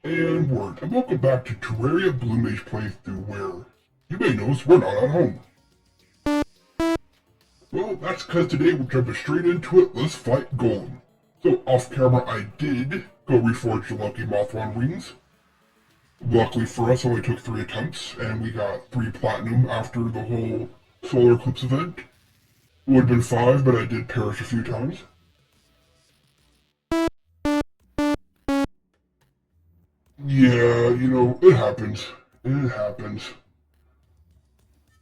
And word, and welcome back to Terraria Blue Mage playthrough where you may notice we're not at home. Well, that's because today we're jumping straight into it. Let's fight Golem. So, off camera I did go reforge the Lucky Mothron rings. Luckily for us, it only took 3 attempts, and we got 3 platinum after the whole solar eclipse event. Would have been 5, but I did perish a few times. Yeah, you know, it happens. It happens.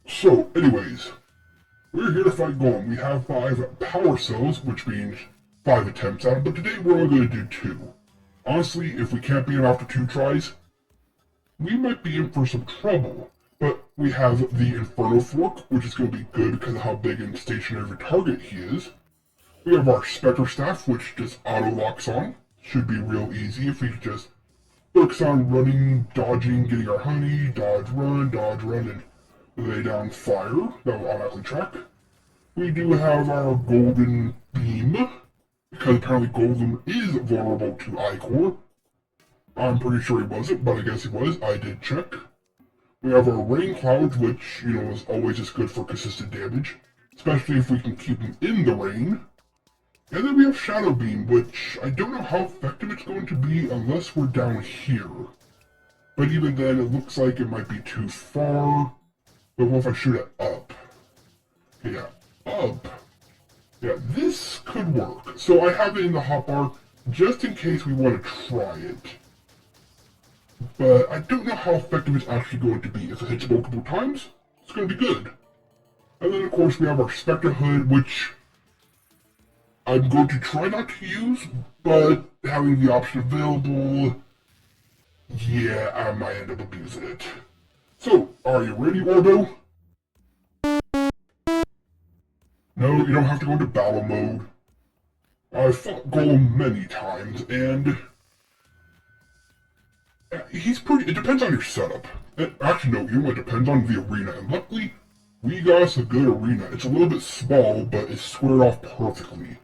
So, anyways, we're here to fight Golem. We have 5 power cells, which means 5 attempts at it, but today we're only going to do 2. Honestly, if we can't beat him after 2 tries, we might be in for some trouble. But we have the Inferno Fork, which is going to be good because of how big and stationary target he is. We have our Spectre Staff, which just auto-locks on. Should be real easy if we just focus on running, dodging, getting our honey, dodge, run, and lay down fire. That will automatically track. We do have our Golden Beam, because apparently Golem is vulnerable to Ichor. I'm pretty sure he wasn't, but I guess he was. I did check. We have our Rain Clouds, which, you know, is always just good for consistent damage, especially if we can keep him in the rain. And then we have Shadow Beam, which I don't know how effective it's going to be unless we're down here. But even then, it looks like it might be too far. But what if I shoot it up? Yeah, up. Yeah, this could work. So I have it in the hotbar just in case we want to try it. But I don't know how effective it's actually going to be. If it hits multiple times, it's going to be good. And then of course we have our Spectre Hood, which I'm going to try not to use, but having the option available, yeah, I might end up abusing it. So, are you ready, Orbo? No, you don't have to go into battle mode. I've fought Golem many times, and he's pretty. It depends on your setup. Actually, no, you know what? It depends on the arena, and luckily, we got us a good arena. It's a little bit small, but it's squared off perfectly.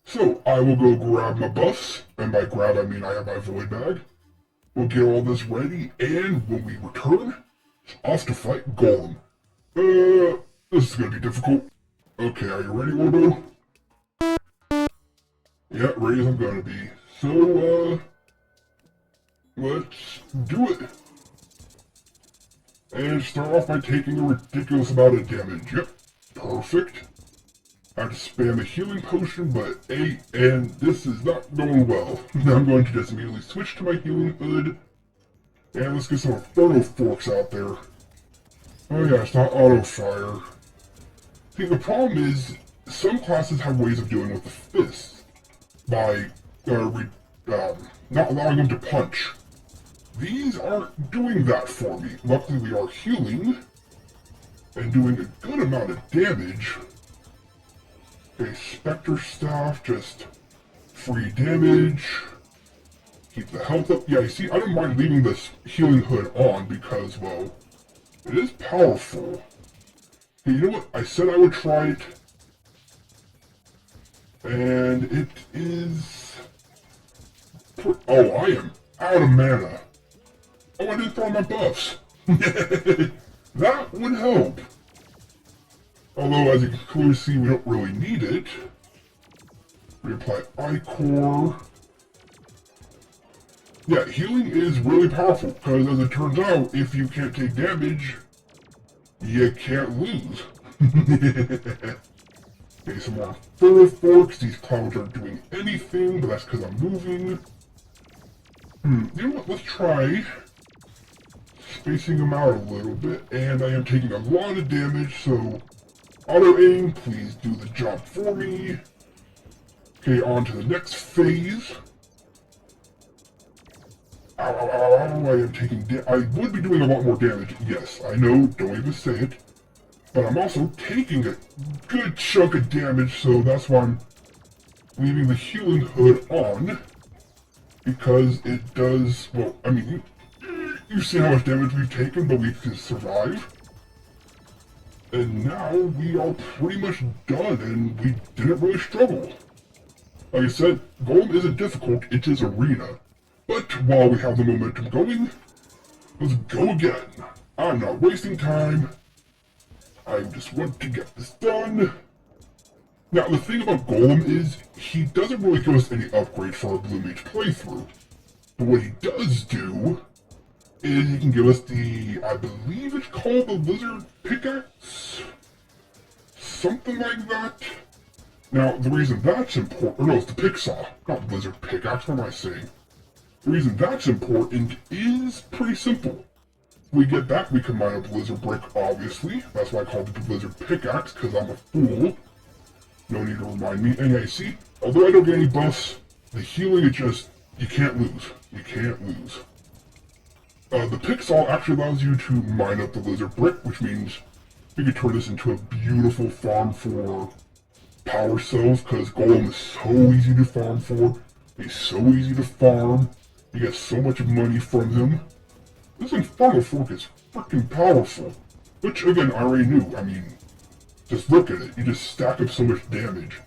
So, I will go grab my buffs, and by grab I mean I have my void bag. We'll get all this ready, and when we return, it's off to fight Golem. This is gonna be difficult. Okay, are you ready, Orbo? Yeah, ready as I'm gonna be. So, let's do it. And start off by taking a ridiculous amount of damage. Yep, perfect. I have to spam a healing potion, but and this is not going well. I'm going to just immediately switch to my healing hood. And let's get some Inferno Forks out there. Oh yeah, it's not auto fire. See, the problem is, some classes have ways of dealing with the fists by not allowing them to punch. These aren't doing that for me. Luckily, we are healing and doing a good amount of damage. Okay, Spectre Staff, just free damage. Keep the health up. Yeah, you see, I don't mind leaving this healing hood on because, well, it is powerful. Hey, you know what? I said I would try it. And it is... Oh, I am out of mana. Oh, I didn't throw my buffs. That would help. Although, as you can clearly see, we don't really need it. Reapply Ichor. Yeah, healing is really powerful, because as it turns out, if you can't take damage, you can't lose. Okay, some more Inferno Forks. These clouds aren't doing anything, but that's because I'm moving. You know what? Let's try spacing them out a little bit. And I am taking a lot of damage, so auto aim, please do the job for me. Okay, on to the next phase. Ow, ow, ow, ow, I am taking I would be doing a lot more damage, yes, I know, don't even say it. But I'm also taking a good chunk of damage, so that's why I'm leaving the healing hood on. Because it does, well, I mean, you see how much damage we've taken, but we can survive. And now we are pretty much done, and we didn't really struggle. Like I said, Golem isn't difficult, it is arena. But while we have the momentum going, let's go again. I'm not wasting time. I just want to get this done. Now, the thing about Golem is, he doesn't really give us any upgrades for our Blue Mage playthrough. But what he does do is he can give us the, I believe it's called the Lizard Pickaxe? Something like that. Now, the reason that's important, or no, it's the Picksaw, not Lizard Pickaxe, what am I saying? The reason that's important is pretty simple. If we get that, we can mine up Lizard Brick, obviously. That's why I called it the Lizard Pickaxe, because I'm a fool. No need to remind me. And yeah, you see, although I don't get any buffs, the healing is just, you can't lose. You can't lose. The Picksaw actually allows you to mine up the Lizard Brick, which means you can turn this into a beautiful farm for power cells, because Golem is so easy to farm for. He's so easy to farm. You get so much money from him. This Infernal Fork is freaking powerful. Which, again, I already knew. I mean, just look at it. You just stack up so much damage.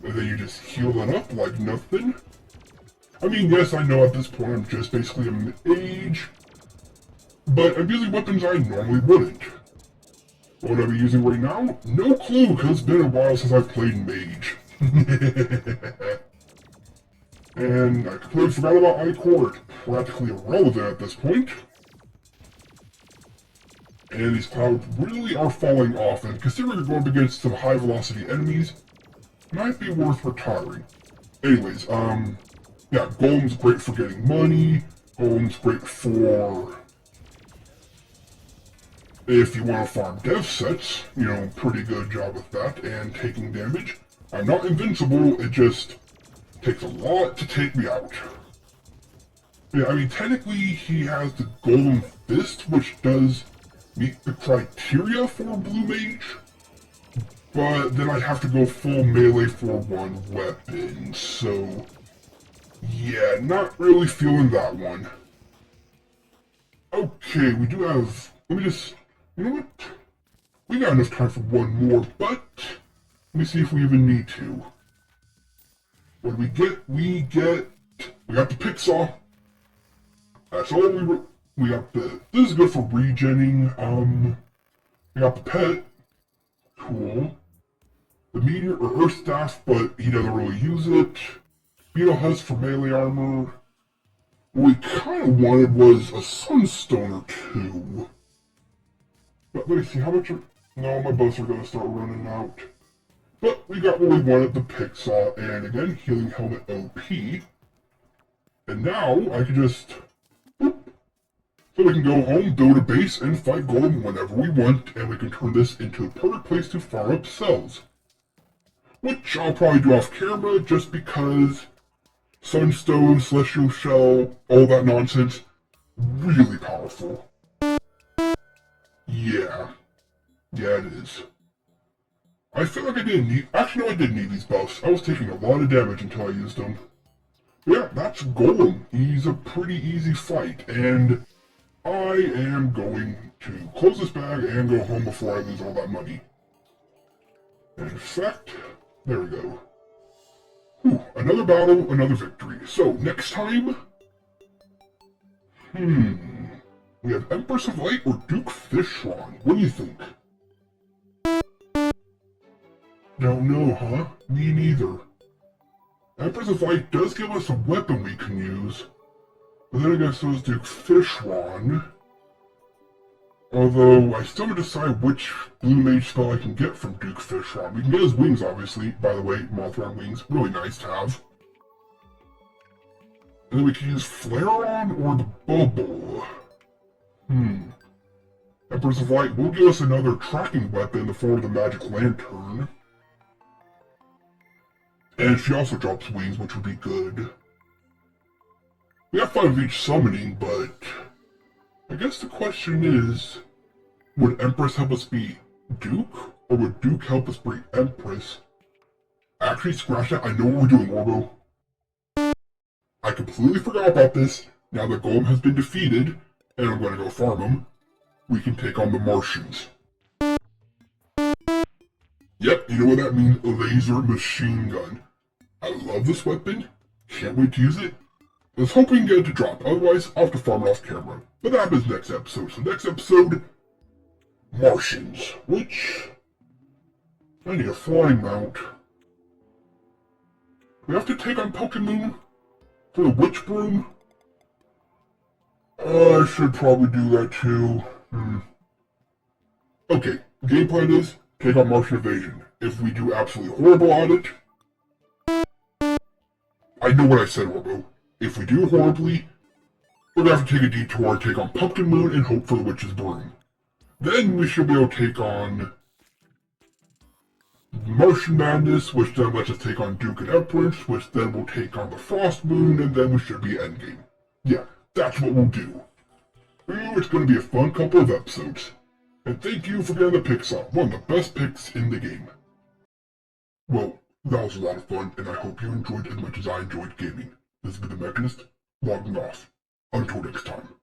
And then you just heal it up like nothing. I mean, yes, I know at this point I'm just basically a mage. But I'm using weapons I normally wouldn't. What would I be using right now? No clue, because it's been a while since I've played Mage. And I completely forgot about Ichor. It's practically irrelevant at this point. And these clouds really are falling off, and considering you're going up against some high velocity enemies, might be worth retiring. Anyways, yeah, Golem's great for getting money. Golem's great for if you want to farm dev sets, you know, pretty good job with that, and taking damage. I'm not invincible, it just takes a lot to take me out. Yeah, I mean, technically he has the Golem Fist, which does meet the criteria for Blue Mage, but then I'd have to go full melee for one weapon, so yeah, not really feeling that one. Okay, we do have, let me just, you know what? We got enough time for one more, but let me see if we even need to. What do we get? We got the Picksaw. That's all we got this is good for regenning. We got the pet. Cool. The meteor or earth staff, but he doesn't really use it. Beetle Husk for melee armor. What we kind of wanted was a sunstone or two. But let me see, how much no, my buffs are going to start running out. But we got what we wanted, the Picksaw, and again, Healing Helmet OP. And now, I can just, boop, so we can go home, build a base, and fight Golem whenever we want, and we can turn this into a perfect place to farm up cells. Which I'll probably do off camera, just because Sunstone, Celestial Shell, all that nonsense, really powerful. Yeah. Yeah, it is. I feel like I didn't need... Actually, no, I did need these buffs. I was taking a lot of damage until I used them. Yeah, that's Golem. He's a pretty easy fight, and I am going to close this bag and go home before I lose all that money. And in fact, there we go. Whew, another battle, another victory. So, next time... We have Empress of Light or Duke Fishron. What do you think? Don't know, huh? Me neither. Empress of Light does give us a weapon we can use, but then I guess so does Duke Fishron. Although, I still haven't decided which Blue Mage spell I can get from Duke Fishron. We can get his wings, obviously. By the way, Mothron wings. Really nice to have. And then we can use Flare-On or the Bubble. Empress of Light will give us another tracking weapon in the form of the Magic Lantern. And she also drops wings, which would be good. We have 5 of each summoning, but I guess the question is, would Empress help us beat Duke? Or would Duke help us beat Empress? Actually, scratch that, I know what we're doing, Orbo. I completely forgot about this. Now that Golem has been defeated, and I'm going to go farm him, we can take on the Martians. Yep, you know what that means, a laser machine gun. I love this weapon, can't wait to use it. Let's hope we can get it to drop, otherwise I'll have to farm it off camera. But that happens next episode. So next episode, Martians, which I need a flying mount. We have to take on Pokemon for the Witch Broom. I should probably do that too. Okay, game plan is take on Martian Invasion. If we do absolutely horrible at it, I know what I said, Orbo. If we do horribly, we're gonna have to take a detour, take on Pumpkin Moon, and hope for the Witch's Broom. Then we should be able to take on Martian Madness, which then lets us take on Duke and Empress, which then will take on the Frost Moon, and then we should be endgame. Yeah, that's what we'll do. Ooh, it's gonna be a fun couple of episodes. And thank you for getting the picks on, one of the best picks in the game. Well, that was a lot of fun, and I hope you enjoyed as much as I enjoyed gaming. This has been the Mechanist, logging off. Until next time.